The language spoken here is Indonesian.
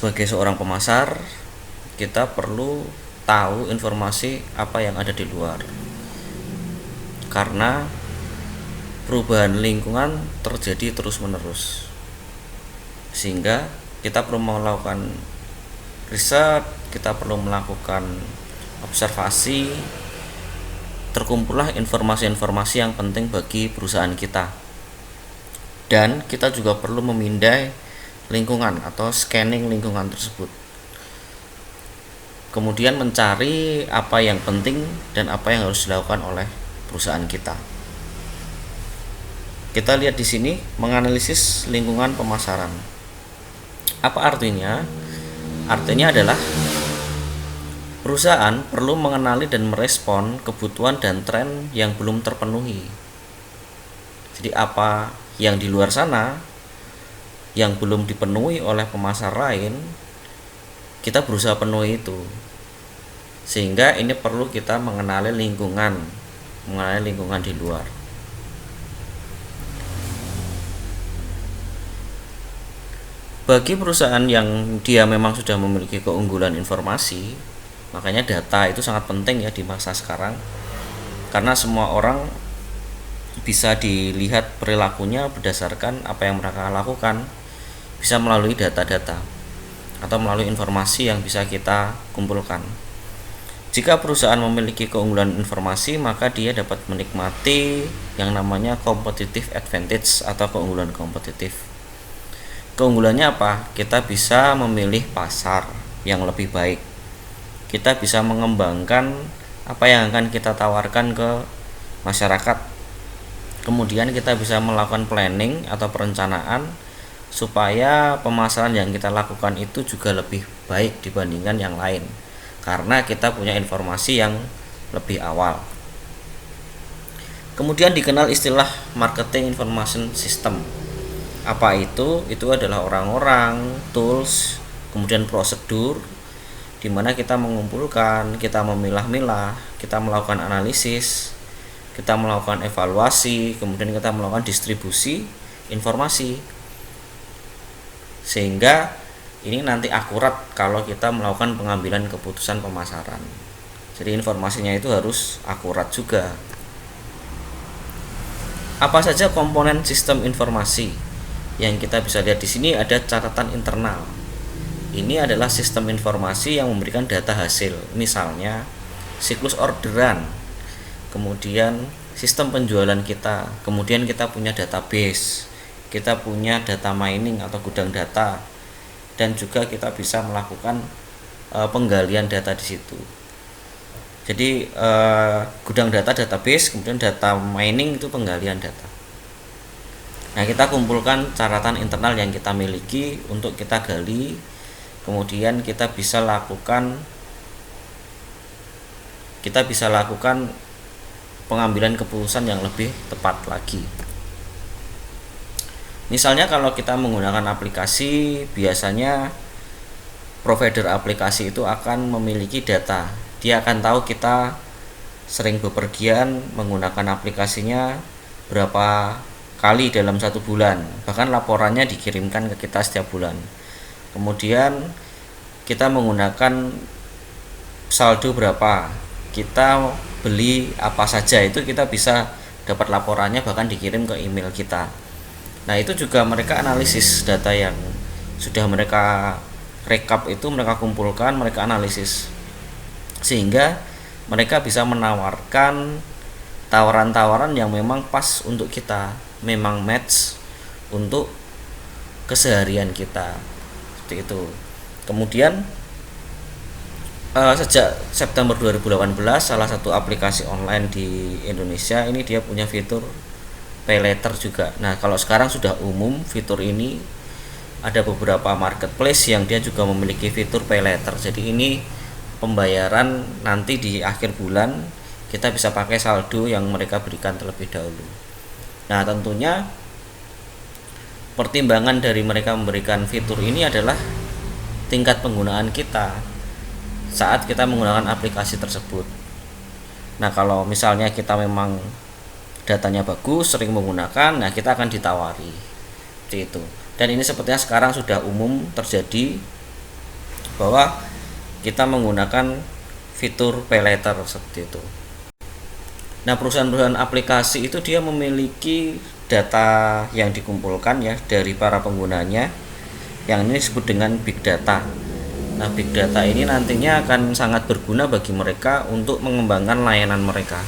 sebagai seorang pemasar, kita perlu tahu informasi apa yang ada di luar, karena perubahan lingkungan terjadi terus-menerus, sehingga kita perlu melakukan riset, kita perlu melakukan observasi, terkumpullah informasi-informasi yang penting bagi perusahaan kita. Dan kita juga perlu memindai lingkungan atau scanning lingkungan tersebut, kemudian mencari apa yang penting dan apa yang harus dilakukan oleh perusahaan kita. Kita lihat di sini, menganalisis lingkungan pemasaran. Apa artinya? Artinya adalah perusahaan perlu mengenali dan merespon kebutuhan dan tren yang belum terpenuhi. Jadi apa yang di luar sana yang belum dipenuhi oleh pemasar lain, kita berusaha penuhi itu. Sehingga ini perlu kita mengenali lingkungan di luar. Bagi perusahaan yang dia memang sudah memiliki keunggulan informasi, makanya data itu sangat penting ya di masa sekarang, karena semua orang bisa dilihat perilakunya berdasarkan apa yang mereka lakukan, bisa melalui data-data atau melalui informasi yang bisa kita kumpulkan. Jika perusahaan memiliki keunggulan informasi, maka dia dapat menikmati yang namanya competitive advantage atau keunggulan kompetitif. Keunggulannya apa? Kita bisa memilih pasar yang lebih baik. Kita bisa mengembangkan apa yang akan kita tawarkan ke masyarakat. Kemudian kita bisa melakukan planning atau perencanaan supaya pemasaran yang kita lakukan itu juga lebih baik dibandingkan yang lain, karena kita punya informasi yang lebih awal. Kemudian dikenal istilah marketing information system. Apa itu? Itu adalah orang-orang, tools, kemudian prosedur di mana kita mengumpulkan, kita memilah-milah, kita melakukan analisis, kita melakukan evaluasi, kemudian kita melakukan distribusi informasi, sehingga ini nanti akurat kalau kita melakukan pengambilan keputusan pemasaran. Jadi informasinya itu harus akurat juga. Apa saja komponen sistem informasi yang kita bisa lihat di sini? Ada catatan internal. Ini adalah sistem informasi yang memberikan data hasil, misalnya siklus orderan, kemudian sistem penjualan kita, kemudian kita punya database, kita punya data mining atau gudang data, dan juga kita bisa melakukan penggalian data di situ. Jadi gudang data, database, kemudian data mining itu penggalian data. Nah, kita kumpulkan catatan internal yang kita miliki untuk kita gali, kemudian kita bisa lakukan pengambilan keputusan yang lebih tepat lagi. Misalnya kalau kita menggunakan aplikasi, biasanya provider aplikasi itu akan memiliki data. Dia akan tahu kita sering bepergian menggunakan aplikasinya berapa kali dalam 1 bulan, bahkan laporannya dikirimkan ke kita setiap bulan. Kemudian kita menggunakan saldo berapa, kita beli apa saja, itu kita bisa dapat laporannya, bahkan dikirim ke email kita. Nah, itu juga mereka analisis data yang sudah mereka rekap, itu mereka kumpulkan, mereka analisis, sehingga mereka bisa menawarkan tawaran-tawaran yang memang pas untuk kita, memang match untuk keseharian kita, seperti itu. Kemudian sejak September 2018, salah satu aplikasi online di Indonesia ini dia punya fitur pay later juga. Nah, kalau sekarang sudah umum fitur ini, ada beberapa marketplace yang dia juga memiliki fitur pay later. Jadi ini pembayaran nanti di akhir bulan, kita bisa pakai saldo yang mereka berikan terlebih dahulu. Nah, tentunya pertimbangan dari mereka memberikan fitur ini adalah tingkat penggunaan kita saat kita menggunakan aplikasi tersebut. Nah, kalau misalnya kita memang datanya bagus, sering menggunakan, nah kita akan ditawari seperti itu. Dan ini sepertinya sekarang sudah umum terjadi bahwa kita menggunakan fitur pay later seperti itu. Nah, perusahaan-perusahaan aplikasi itu dia memiliki data yang dikumpulkan ya dari para penggunanya, yang ini disebut dengan big data. Nah, big data ini nantinya akan sangat berguna bagi mereka untuk mengembangkan layanan mereka.